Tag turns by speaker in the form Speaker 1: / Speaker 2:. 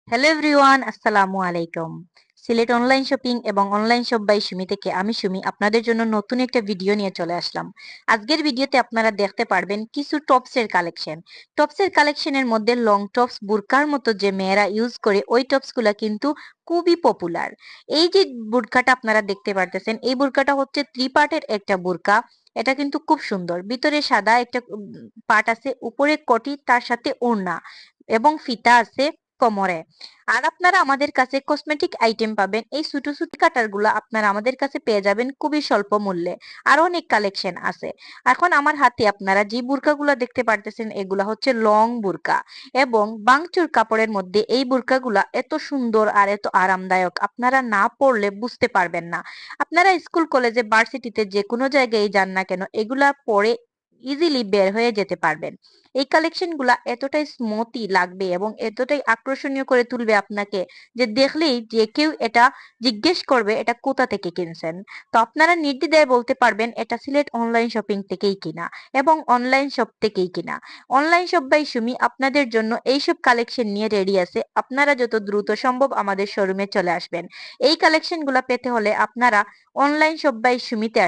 Speaker 1: Hello everyone, আসসালামু আলাইকুম। Sylhet online shopping এবং অনলাইন শপ বাই সুমি থেকে আমি সুমি আপনাদের জন্য নতুন একটা ভিডিও নিয়ে চলে আসলাম। আজকের ভিডিওতে আপনারা দেখতে পারবেন কিছু টপসের কালেকশন। টপসের কালেকশনের মধ্যে লং টপস বুরকার মতো যে মেয়েরা ইউজ করে ওই টপসগুলা কিন্তু খুবই পপুলার। এই যে বুরকাটা আপনারা দেখতে পারতেছেন, এই বুরকাটা হচ্ছে থ্রি পার্টের একটা বুরকা। এটা কিন্তু খুব সুন্দর। ভিতরে সাদা একটা পার্ট আছে, উপরে কটি, তার সাথে ওড়না এবং ফিতা আছে কোমরে। আর আপনারা আমাদের কাছে কসমেটিক আইটেম পাবেন। এই ছোট ছোট কাটার গুলা আপনারা আমাদের কাছে পেয়ে যাবেন খুবই স্বল্প মূল্যে। আরো অনেক কালেকশন আছে। এখন আমার হাতে আপনারা যে বুরকাগুলা দেখতে পারতেছেন, এগুলা হচ্ছে লং বুরকা এবং বাংচুর কাপড়ের মধ্যে এই বুরকাগুলা এত সুন্দর আর এত আরামদায়ক, আপনারা না পরলে বুঝতে পারবেন না। আপনারা স্কুল, কলেজে, ভার্সিটিতে যে কোনো জায়গায় যান না কেন, এগুলা পরে ইজিলি বের হয়ে যেতে পারবেন। এই কালেকশন গুলা এতটাই স্মুথি লাগবে এবং এতটাই আকর্ষণীয় করে তুলবে আপনাকে, যে দেখলেই যে কেউ এটা জিজ্ঞেস করবে এটা কোথা থেকে কিনছেন। তো আপনারা নির্দ্বিধায় বলতে পারবেন এটা সিলেট অনলাইন শপিং থেকেই কিনা এবং অনলাইন শপ থেকেই কিনা। অনলাইন শপ বাই সুমি আপনাদের জন্য এইসব কালেকশন নিয়ে রেডি আছে। আপনারা যত দ্রুত সম্ভব আমাদের শোরুমে চলে আসবেন। এই কালেকশন গুলা পেতে হলে আপনারা অনলাইন শপ বাই সুমিতে